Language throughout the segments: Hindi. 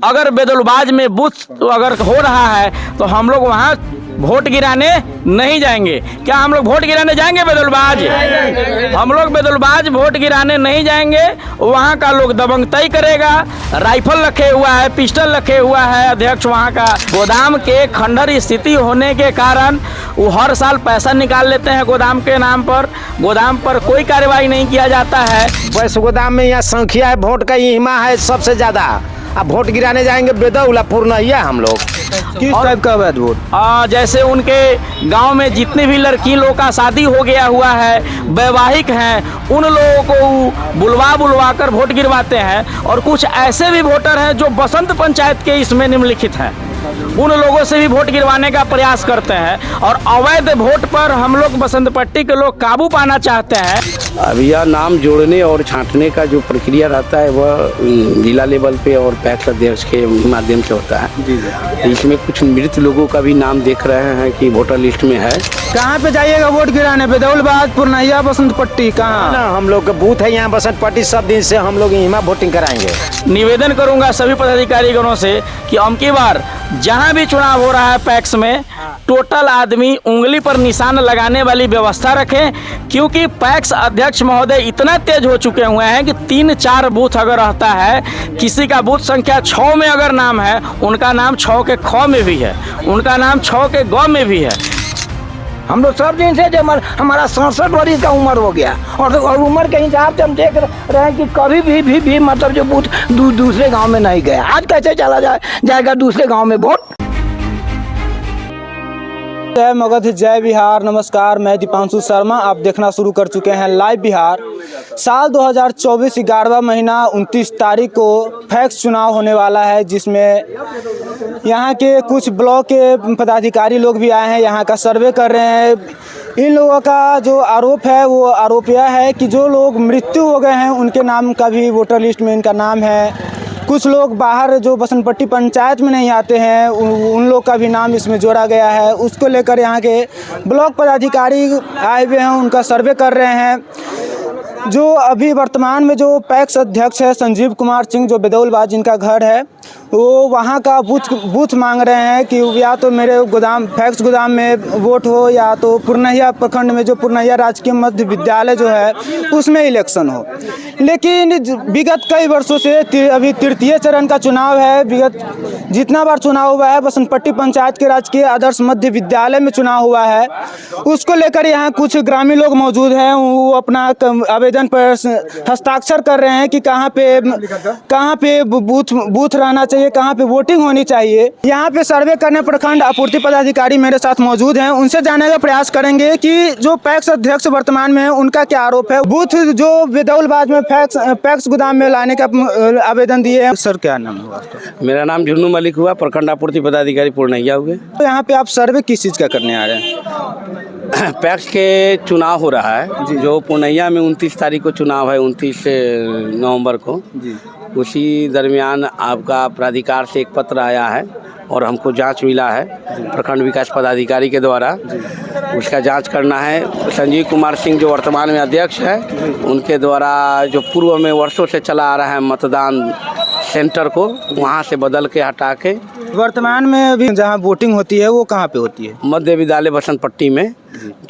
अगर बेदलबाज में बूथ अगर हो रहा है तो हम लोग वहाँ वोट गिराने नहीं जाएंगे। क्या हम लोग वोट गिराने जाएंगे बेदलबाज? हम लोग बेदलबाज वोट गिराने नहीं जाएंगे। वहाँ का लोग दबंगई करेगा। राइफल रखे हुआ है, पिस्टल रखे हुआ है। अध्यक्ष वहाँ का गोदाम के खंडर स्थिति होने के कारण वो हर साल पैसा निकाल लेते हैं गोदाम के नाम पर। गोदाम पर कोई कार्रवाई नहीं किया जाता है। वैसे गोदाम में यहाँ संख्या है, वोट का हिमा है सबसे ज्यादा। अब वोट गिराने जाएंगे बेदौला पूर्णिया हम लोग। किस टाइप का अवैध वोट? जैसे उनके गांव में जितनी भी लड़की लोग का शादी हो गया हुआ है, वैवाहिक हैं, उन लोगों को बुलवा कर वोट गिरवाते हैं। और कुछ ऐसे भी वोटर हैं जो बसंत पंचायत के इसमें निम्नलिखित हैं, उन लोगों से भी वोट गिरवाने का प्रयास करते हैं। और अवैध वोट पर हम लोग बसंत पट्टी के लोग काबू पाना चाहते हैं। अब यह नाम जोड़ने और छांटने का जो प्रक्रिया रहता है वह जिला लेवल पे और पैक्स अध्यक्ष के माध्यम से होता है। इसमें कुछ मृत लोगों का भी नाम देख रहे हैं कि वोटर लिस्ट में है। कहाँ पे जाइएगा वोट गिराने? बेदौलबाज, पूर्णिया, बसंत पट्टी? कहाँ? ना हम लोग का बूथ है यहाँ बसंत पट्टी। सब दिन से हम लोग यहाँ वोटिंग कराएंगे। निवेदन करूंगा सभी पदाधिकारीगणों से कि अब की बार जहां भी चुनाव हो रहा है पैक्स में, टोटल आदमी उंगली पर निशान लगाने वाली व्यवस्था रखें। क्योंकि पैक्स अध्यक्ष महोदय इतना तेज हो चुके हुए हैं कि 3-4 बूथ अगर रहता है, किसी का बूथ संख्या 6 में अगर नाम है, उनका नाम 6 के ख में भी है, उनका नाम 6 के ग में भी है। हम लोग सब दिन से जब हमारा 67 वर्ष का उम्र हो गया और उम्र के हिसाब से हम देख रहे हैं कि कभी भी मतलब जो बूथ दूसरे गांव में नहीं गया। आज कैसे चला जाएगा दूसरे गांव में वोट? जय मगध, जय बिहार। नमस्कार, मैं दीपांशु शर्मा। आप देखना शुरू कर चुके हैं लाइव बिहार। साल 2024 11वां महीना 29 तारीख को पैक्स चुनाव होने वाला है, जिसमें यहाँ के कुछ ब्लॉक के पदाधिकारी लोग भी आए हैं, यहाँ का सर्वे कर रहे हैं। इन लोगों का जो आरोप है वो आरोप यह है कि जो लोग मृत्यु हो गए हैं उनके नाम का भी वोटर लिस्ट में इनका नाम है। कुछ लोग बाहर जो बसंत पट्टी पंचायत में नहीं आते हैं उन लोग का भी नाम इसमें जोड़ा गया है। उसको लेकर यहाँ के ब्लॉक पदाधिकारी आए हुए हैं, उनका सर्वे कर रहे हैं। जो अभी वर्तमान में जो पैक्स अध्यक्ष है संजीव कुमार सिंह, जो बेदौलबाज जिनका घर है, वो वहाँ का बूथ मांग रहे हैं कि या तो मेरे गोदाम पैक्स गोदाम में वोट हो या तो पूर्णिया प्रखंड में जो पूर्णिया राजकीय मध्य विद्यालय जो है उसमें इलेक्शन हो। लेकिन विगत कई वर्षों से अभी तृतीय चरण का चुनाव है। विगत जितना बार चुनाव हुआ है बसंत पट्टी पंचायत के राजकीय आदर्श मध्य विद्यालय में चुनाव हुआ है। उसको लेकर यहाँ कुछ ग्रामीण लोग मौजूद हैं, वो अपना आवेदन पर हस्ताक्षर कर रहे हैं कि कहाँ पे बूथ रहना चाहिए, कहाँ पे वोटिंग होनी चाहिए। यहाँ पे सर्वे करने प्रखंड आपूर्ति पदाधिकारी मेरे साथ मौजूद हैं, उनसे जानने का प्रयास करेंगे कि जो पैक्स अध्यक्ष वर्तमान में है उनका क्या आरोप है। बूथ जो बेदौलबाज में पैक्स गोदाम में लाने का आवेदन दिए हैं। सर क्या नाम हुआ? मेरा नाम जुन्नू मलिक हुआ, प्रखंड आपूर्ति पदाधिकारी पूर्णिया हुए। तो यहाँ पे आप सर्वे किस चीज़ का करने आ रहे हैं? पैक्स के चुनाव हो रहा है जो पूर्णिया में 29 तारीख को चुनाव है, 29 नवंबर को। उसी दरमियान आपका प्राधिकार से एक पत्र आया है और हमको जांच मिला है प्रखंड विकास पदाधिकारी के द्वारा। उसका जांच करना है। संजीव कुमार सिंह जो वर्तमान में अध्यक्ष है, उनके द्वारा जो पूर्व में वर्षों से चला आ रहा है मतदान सेंटर को वहाँ से बदल के हटा के वर्तमान में अभी जहाँ वोटिंग होती है वो कहाँ पे होती है? मध्य विद्यालय बसंत पट्टी में।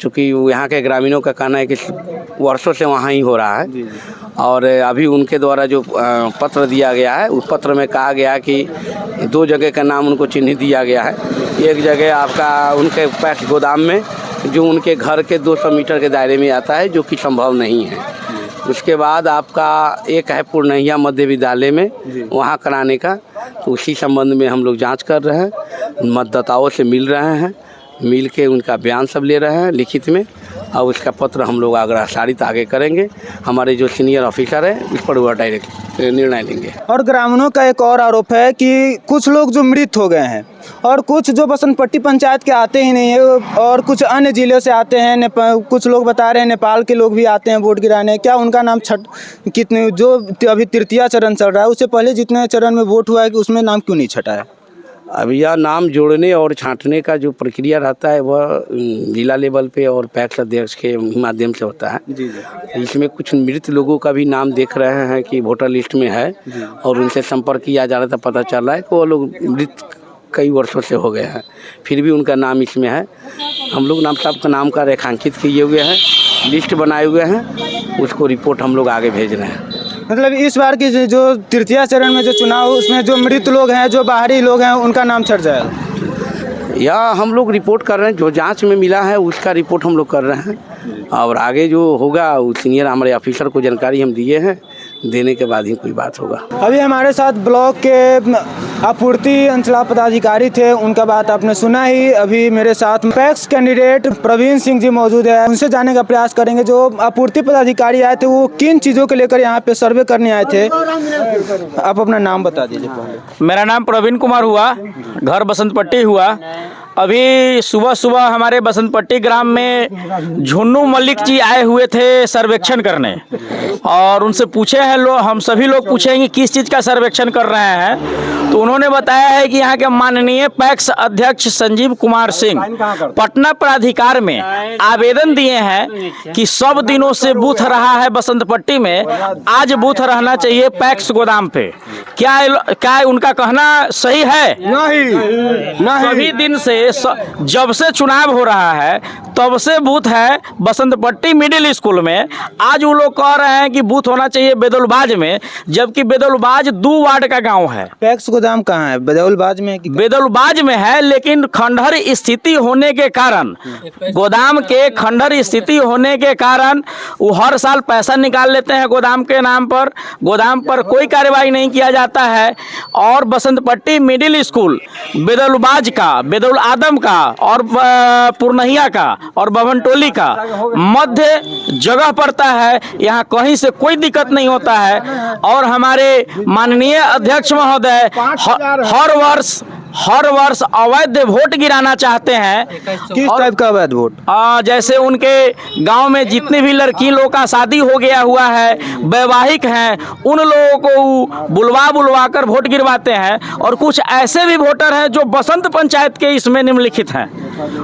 चूँकि यहाँ के ग्रामीणों का कहना है कि वर्षों से वहाँ ही हो रहा है। और अभी उनके द्वारा जो पत्र दिया गया है उस पत्र में कहा गया कि 2 जगह का नाम उनको चिन्हित दिया गया है। एक जगह आपका उनके पैक्स गोदाम में जो उनके घर के 200 मीटर के दायरे में आता है, जो कि संभव नहीं है। उसके बाद आपका एक है पूर्णिया मध्य विद्यालय में, वहाँ कराने का। तो उसी संबंध में हम लोग जांच कर रहे हैं, मतदाताओं से मिल रहे हैं, मिल के उनका बयान सब ले रहे हैं लिखित में। और उसका पत्र हम लोग अग्रसारित आगे करेंगे। हमारे जो सीनियर ऑफिसर है उस पर वह डायरेक्ट निर्णय लेंगे। और ग्रामीणों का एक और आरोप है कि कुछ लोग जो मृत हो गए हैं और कुछ जो बसंत पट्टी पंचायत के आते ही नहीं है और कुछ अन्य जिलों से आते हैं। कुछ लोग बता रहे हैं नेपाल के लोग भी आते हैं वोट गिराने। क्या उनका नाम कितने जो अभी तृतीय चरण चल रहा है उससे पहले जितने चरण में वोट हुआ है कि उसमें नाम क्यों नहीं छटा है? अब यह नाम जोड़ने और छांटने का जो प्रक्रिया रहता है वह जिला लेवल पे और पैक्स अध्यक्ष के माध्यम से होता है। जी जी। इसमें कुछ मृत लोगों का भी नाम देख रहे हैं कि वोटर लिस्ट में है और उनसे संपर्क किया जा रहा था, पता चल रहा है कि वो लोग मृत कई वर्षों से हो गए हैं, फिर भी उनका नाम इसमें है। हम लोग नाम साहब का नाम का रेखांकित किए हुए हैं, लिस्ट बनाए हुए हैं, उसको रिपोर्ट हम लोग आगे भेज रहे हैं। मतलब इस बार की जो तृतीय चरण में जो चुनाव उसमें जो मृत लोग हैं, जो बाहरी लोग हैं, उनका नाम छट जाएगा या हम लोग रिपोर्ट कर रहे हैं, जो जांच में मिला है उसका रिपोर्ट हम लोग कर रहे हैं और आगे जो होगा वो सीनियर हमारे ऑफिसर को जानकारी हम दिए हैं, देने के बाद ही कोई बात होगा। अभी हमारे साथ ब्लॉक के आपूर्ति अंचला पदाधिकारी थे, उनका बात आपने सुना ही। अभी मेरे साथ पैक्स कैंडिडेट प्रवीण सिंह जी मौजूद है, उनसे जानने का प्रयास करेंगे जो आपूर्ति पदाधिकारी आए थे वो किन चीज़ों को लेकर यहाँ पे सर्वे करने आए थे। आप अपना नाम बता दीजिए पहले। मेरा नाम प्रवीण कुमार हुआ, घर बसंतपट्टी हुआ। अभी सुबह सुबह हमारे बसंतपट्टी ग्राम में झुन्नू मलिक जी आए हुए थे सर्वेक्षण करने और उनसे पूछे हैं लोग, हम सभी लोग पूछेंगे किस चीज़ का सर्वेक्षण कर रहे हैं, तो उन्होंने बताया है कि यहाँ के माननीय पैक्स अध्यक्ष संजीव कुमार सिंह पटना प्राधिकार में आवेदन दिए हैं कि सब दिनों से बूथ रहा है बसंतपट्टी में, आज बूथ रहना चाहिए पैक्स गोदाम पे। क्या उनका कहना सही है? नहीं। सभी दिन से जब से चुनाव हो रहा है तब से बूथ है बसंतपट्टी मिडिल स्कूल में। आज वो लोग कह रहे हैं कि बूथ होना चाहिए बेदौलबाज में, जबकि बेदौलबाज 2 वार्ड का गांव है। पैक्स गोदाम कहाँ है? बेदौलबाज में? बेदौलबाज में है, लेकिन खंडहर स्थिति होने के कारण, गोदाम के खंडहर स्थिति होने के कारण वो हर साल पैसा निकाल लेते हैं गोदाम के नाम पर। गोदाम पर कोई कार्रवाई नहीं किया जाता है और बसंतपट्टी मिडिल स्कूल बेदौलबाज का, बेदौल आदम का और पुरनहिया का और बभनटोली का मध्य जगह पड़ता है। यहाँ कहीं से कोई दिक्कत नहीं होता है और हमारे माननीय अध्यक्ष महोदय हर वर्ष अवैध वोट गिराना चाहते हैं। किस टाइप का अवैध वोट? जैसे उनके गांव में जितनी भी लड़की लोग का शादी हो गया हुआ है, वैवाहिक हैं, उन लोगों को बुलवा कर वोट गिरवाते हैं और कुछ ऐसे भी वोटर हैं जो बसंत पंचायत के इसमें निम्नलिखित हैं,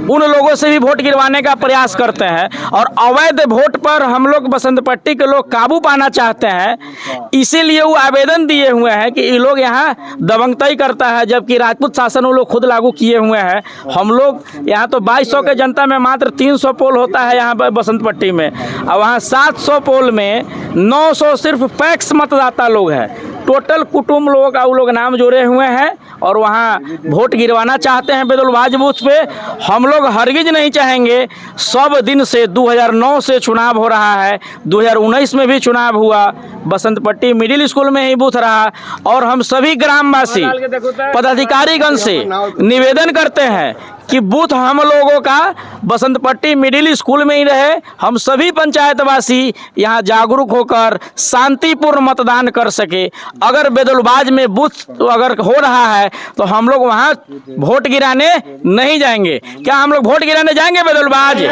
उन लोगों से भी वोट गिरवाने का प्रयास करते हैं और अवैध वोट पर हम लोग बसंतपट्टी के लोग काबू पाना चाहते हैं। इसीलिए वो आवेदन दिए हुए हैं कि ये लोग यहाँ दबंगतई करता है, जबकि राजपूत शासन वो लोग खुद लागू किए हुए हैं। हम लोग यहाँ तो 2200 के जनता में मात्र 300 पोल होता है यहाँ पर बसंतपट्टी में, और वहाँ 700 पोल में 900 सिर्फ पैक्स मतदाता लोग हैं। टोटल कुटुंब लोगों का वो लोग नाम जोड़े हुए हैं और वहाँ वोट गिरवाना चाहते हैं बेदौलबाज बूथ पे। हम लोग हरगिज नहीं चाहेंगे। सब दिन से 2009 से चुनाव हो रहा है, 2019 में भी चुनाव हुआ, बसंतपट्टी मिडिल स्कूल में ही बूथ रहा और हम सभी ग्रामवासी पदाधिकारीगण से निवेदन करते हैं कि बूथ हम लोगों का बसंतपट्टी मिडिल स्कूल में ही रहे। हम सभी पंचायतवासी यहाँ जागरूक होकर शांतिपूर्ण मतदान कर सके। अगर बेदौलबाज में बूथ अगर हो रहा है तो हम लोग वहाँ वोट गिराने नहीं जाएंगे। क्या हम लोग वोट गिराने जाएंगे बेदौलबाज?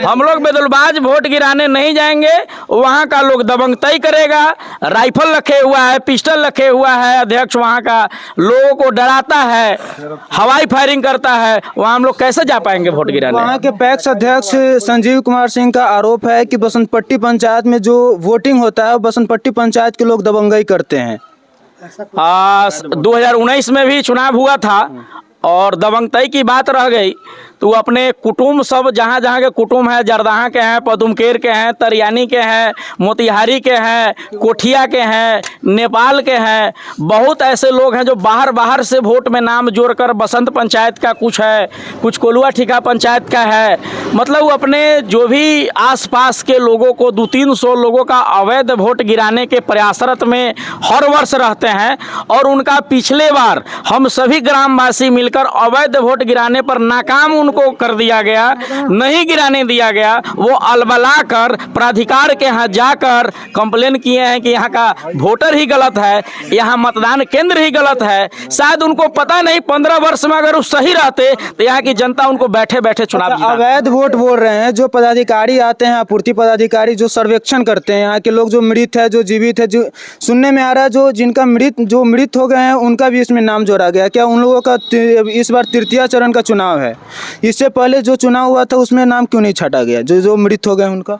हम लोग बेदौलबाज वोट गिराने नहीं जाएंगे। वहाँ का लोग दबंगतई करेगा, राइफल रखे हुआ है, पिस्टल रखे हुआ है, अध्यक्ष वहाँ का लोगों को डराता है, हवाई फायरिंग करता है। वहाँ हम लोग कैसे जा पाएंगे वोट गिराने? वहाँ के पैक्स अध्यक्ष संजीव कुमार सिंह का आरोप है कि बसंतपट्टी पंचायत में जो वोटिंग होता है बसंतपट्टी पंचायत के लोग दबंगई करते हैं। 2019 में भी चुनाव हुआ था और दबंगतई की बात रह गई तो अपने कुटुंब सब जहाँ जहाँ के कुटुंब हैं, जरदाहा के हैं, पदुमकेर के हैं, तरियानी के हैं, मोतिहारी के हैं, कोठिया के हैं, नेपाल के हैं, बहुत ऐसे लोग हैं जो बाहर से वोट में नाम जोड़कर बसंत पंचायत का कुछ है, कुछ कोलुआ ठीका पंचायत का है। मतलब वो अपने जो भी आसपास के लोगों को 200-300 लोगों का अवैध वोट गिराने के प्रयासरत में हर वर्ष रहते हैं और उनका पिछले बार हम सभी ग्रामवासी मिलकर मिलकर अवैध वोट गिराने पर नाकाम उनको कर दिया गया, नहीं गिराने दिया गया। वो अलबला कर प्राधिकार के यहाँ जाकर कंप्लेन किए हैं कि यहाँ का वोटर ही गलत है, यहाँ मतदान केंद्र ही गलत है। शायद उनको पता नहीं 15 वर्ष में अगर वो सही रहते तो यहाँ की जनता उनको बैठे बैठे चुनाव जिता। अवैध वोट बोल रहे हैं, जो पदाधिकारी आते हैं, आपूर्ति पदाधिकारी जो सर्वेक्षण करते हैं, यहाँ के लोग जो मृत है, जो जीवित है, जो सुनने में आ रहा है जो जिनका मृत हो गए हैं उनका भी इसमें नाम जोड़ा गया। क्या उन लोगों का इस बार तृतीय चरण का चुनाव है, इससे पहले जो चुनाव हुआ था उसमें नाम क्यों नहीं छाटा गया, जो मृत हो गए उनका?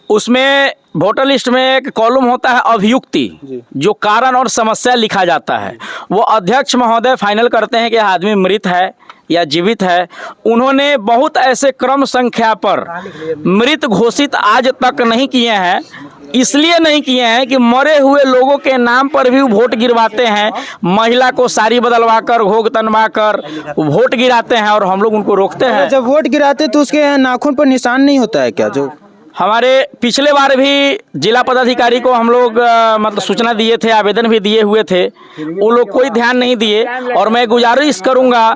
उसमें वोटर लिस्ट में एक कॉलम होता है अभियुक्ति, जो कारण और समस्या लिखा जाता है। वो अध्यक्ष महोदय फाइनल करते हैं कि आदमी मृत है या जीवित है। उन्होंने बहुत ऐसे क्रम संख्या पर मृत घोषित आज तक नहीं किए हैं। इसलिए नहीं किए हैं कि मरे हुए लोगों के नाम पर भी वोट गिरवाते हैं, महिला को साड़ी बदलवा कर घोग तनवा कर वोट गिराते हैं और हम लोग उनको रोकते हैं। जब वोट गिराते तो उसके नाखून पर निशान नहीं होता है क्या? जो हमारे पिछले बार भी जिला पदाधिकारी को हम लोग मतलब सूचना दिए थे, आवेदन भी दिए हुए थे, वो लोग कोई ध्यान नहीं दिए। और मैं गुजारिश करूंगा,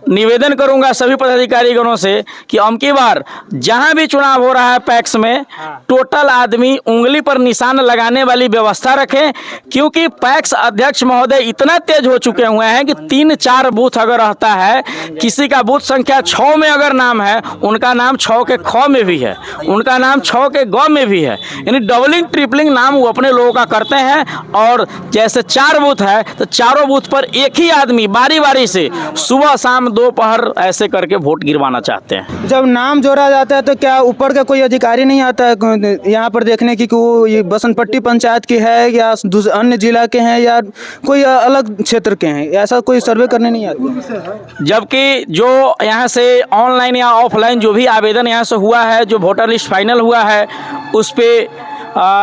निवेदन करूंगा सभी पदाधिकारीगणों से कि अबकी बार जहां भी चुनाव हो रहा है पैक्स में, टोटल आदमी उंगली पर निशान लगाने वाली व्यवस्था रखें। क्योंकि पैक्स अध्यक्ष महोदय इतना तेज हो चुके हुए हैं कि 3-4 बूथ अगर रहता है, किसी का बूथ संख्या 6 में अगर नाम है, उनका नाम 6 के ख में भी है, उनका नाम 6 के ग में भी है। यानी डबलिंग ट्रिपलिंग नाम वो अपने लोगों का करते हैं। और जैसे 4 बूथ है तो चारों बूथ पर एक ही आदमी बारी बारी से सुबह शाम दोपहर ऐसे करके वोट गिरवाना चाहते हैं। जब नाम जोड़ा जाता है तो क्या ऊपर का कोई अधिकारी नहीं आता है यहाँ पर देखने की कि वो ये बसंतपट्टी पंचायत की है या अन्य जिला के हैं या कोई अलग क्षेत्र के हैं? ऐसा कोई सर्वे करने नहीं आता? जबकि जो यहाँ से ऑनलाइन या ऑफलाइन जो भी आवेदन यहाँ से हुआ है, जो वोटर लिस्ट फाइनल हुआ है, उस पे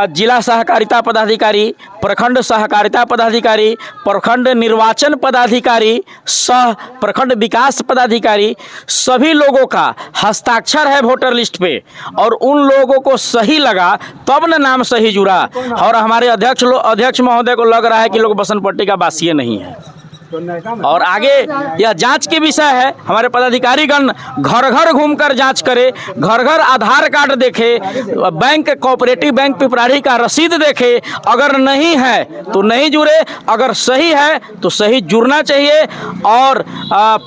जिला सहकारिता पदाधिकारी, प्रखंड सहकारिता पदाधिकारी, प्रखंड निर्वाचन पदाधिकारी, सह प्रखंड विकास पदाधिकारी, सभी लोगों का हस्ताक्षर है वोटर लिस्ट पे। और उन लोगों को सही लगा तब न नाम सही जुड़ा। और हमारे अध्यक्ष महोदय को लग रहा है कि लोग बसंतपट्टी का वासी नहीं है। और आगे यह जांच की विषय है। हमारे पदाधिकारीगण घर घर घूमकर जांच करे, घर घर आधार कार्ड देखे, बैंक कोऑपरेटिव बैंक पिपराही का रसीद देखे। अगर नहीं है तो नहीं जुड़े, अगर सही है तो सही जुड़ना चाहिए। और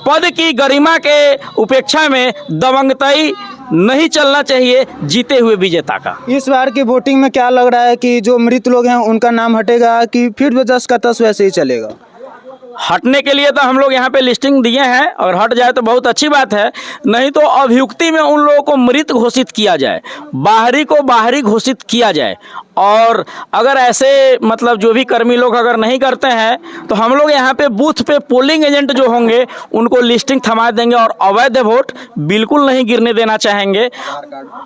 पद की गरिमा के उपेक्षा में दबंगताई नहीं चलना चाहिए जीते हुए विजेता का। इस बार की वोटिंग में क्या लग रहा है कि जो मृत लोग हैं उनका नाम हटेगा कि फिर 10 का 10 वैसे ही चलेगा? हटने के लिए तो हम लोग यहाँ पे लिस्टिंग दिए हैं और हट जाए तो बहुत अच्छी बात है। नहीं तो अभियुक्ति में उन लोगों को मृत घोषित किया जाए, बाहरी को बाहरी घोषित किया जाए। और अगर ऐसे मतलब जो भी कर्मी लोग अगर नहीं करते हैं तो हम लोग यहाँ पे बूथ पे पोलिंग एजेंट जो होंगे उनको लिस्टिंग थमा देंगे और अवैध वोट बिल्कुल नहीं गिरने देना चाहेंगे।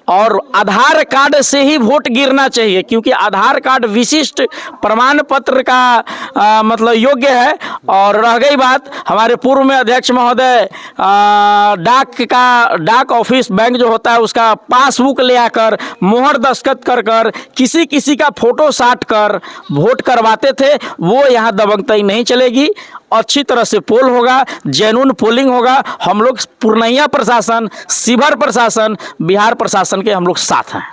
और आधार कार्ड से ही वोट गिरना चाहिए, क्योंकि आधार कार्ड विशिष्ट प्रमाण पत्र का मतलब योग्य है। और रह गई बात, हमारे पूर्व में अध्यक्ष महोदय डाक ऑफिस बैंक जो होता है उसका पासबुक ले आकर मोहर दस्तखत कर किसी का फोटो साट कर वोट करवाते थे। वो यहाँ दबंगताई नहीं चलेगी, अच्छी तरह से पोल होगा, जेन्युइन पोलिंग होगा। हम लोग पूर्णिया प्रशासन, शिवहर प्रशासन, बिहार प्रशासन के हम लोग साथ हैं।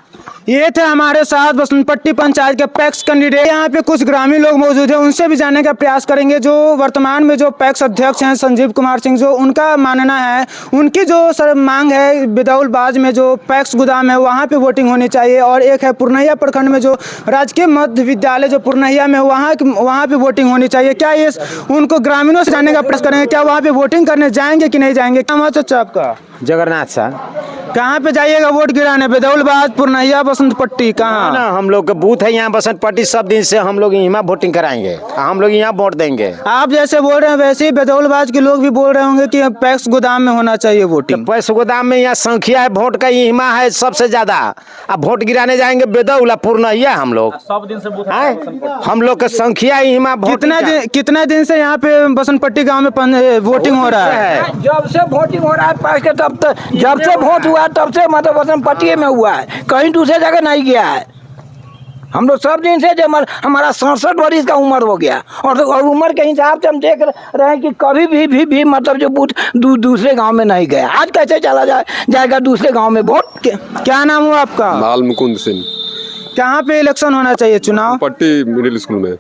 ये थे हमारे साथ बसंतपट्टी पंचायत के पैक्स कैंडिडेट। यहाँ पे कुछ ग्रामीण लोग मौजूद हैं, उनसे भी जानने का प्रयास करेंगे। जो वर्तमान में जो पैक्स अध्यक्ष हैं संजीव कुमार सिंह, जो उनका मानना है, उनकी जो सर मांग है बेदौलबाज में जो पैक्स गोदाम है वहाँ पे वोटिंग होनी चाहिए। और एक है पूर्णिया प्रखंड में जो राजकीय मध्य विद्यालय जो पूर्णिया में वहाँ पे वोटिंग होनी चाहिए। क्या ये उनको ग्रामीणों से जानने का प्रयास करेंगे, क्या वहाँ पे वोटिंग करने जाएंगे कि नहीं जाएंगे? क्या मत चाचा आपका? जगन्नाथ साहब। कहाँ पे जाइएगा वोट गिराने? बेदौलबाज, पूर्णिया, बसंतपट्टी, कहाँ? ना हम लोग का बूथ है यहाँ बसंतपट्टी। सब दिन से हम लोग यहाँ वोटिंग कराएंगे, हम लोग यहाँ वोट देंगे। आप जैसे बोल रहे हैं वैसे ही बेदौलबाज के लोग भी बोल रहे होंगे कि पैक्स गोदाम में होना चाहिए वोटिंग। पैक्स गोदाम में यहाँ संख्या है, वोट का हिमा है सबसे ज्यादा। अब वोट गिराने जाएंगे बेदौला पूर्णिया। हम लोग सब दिन से हम लोग का संख्या हिमा। कितना दिन से यहाँ पे बसंतपट्टी गाँव में वोटिंग हो रहा है? जब से वोटिंग हो रहा है पैक्स के, तब तक जब से वोट हुआ तब से मतलब बसंतपट्टी में हुआ है, कहीं दूसरे जगह नहीं गया है। हम लोग सब दिन से जो हमारा 67 वर्ष का उम्र हो गया और उम्र के हिसाब से हम देख रहे हैं कि कभी भी मतलब जो बूथ दूसरे गांव में नहीं गया। आज कैसे चला जाएगा दूसरे गांव में वोट। क्या नाम हुआ आपका? लाल मुकुंद सिंह। कहाँ पे इलेक्शन होना चाहिए चुनाव? पट्टी मिडिल स्कूल में।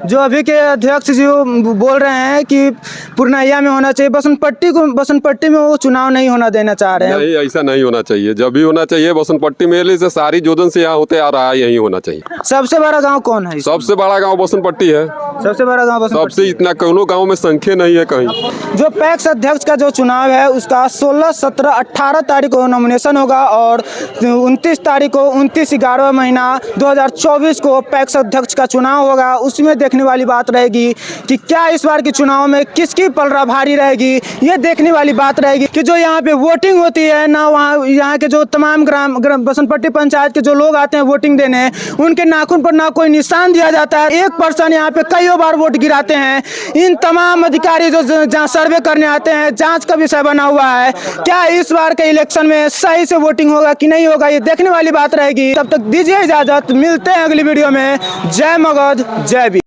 जो अभी के अध्यक्ष जी बोल रहे हैं कि पूर्णिया में होना चाहिए, बसंतपट्टी में वो चुनाव नहीं होना देना चाह रहे हैं। नहीं, ऐसा नहीं होना चाहिए। जब भी होना चाहिए बसंतपट्टी में से सारी जोधन से यहाँ होते आ रहा है, यही होना चाहिए। सबसे बड़ा गांव कौन है? सबसे बड़ा गांव बसंतपट्टी है। सबसे बड़ा गांव बसंतपट्टी। सबसे इतना कोनो गांव में संख्या नहीं है कहीं। जो पैक्स अध्यक्ष का जो चुनाव है उसका 16, 17, 18 तारीख को नॉमिनेशन होगा और 29 तारीख को 29/11 महीना 2024 को पैक्स अध्यक्ष का चुनाव होगा। उसमें देखने वाली बात रहेगी कि क्या इस बार के चुनाव में किसकी पलड़ा भारी रहेगी। ये देखने वाली बात रहेगी कि जो यहाँ पे वोटिंग होती है ना, वहाँ यहाँ के जो तमाम ग्राम बसंतपट्टी पंचायत के जो लोग आते हैं वोटिंग देने, उनके नाखून पर ना कोई निशान दिया जाता है। एक पर्सन यहाँ पे कई बार वोट गिराते हैं। इन तमाम अधिकारी जो जहाँ सर्वे करने आते हैं, जांच का विषय बना हुआ है। क्या इस बार के इलेक्शन में सही से वोटिंग होगा कि नहीं होगा, ये देखने वाली बात रहेगी। तब तक दीजिए इजाजत, मिलते हैं अगली वीडियो में। जय मगध, जय भी।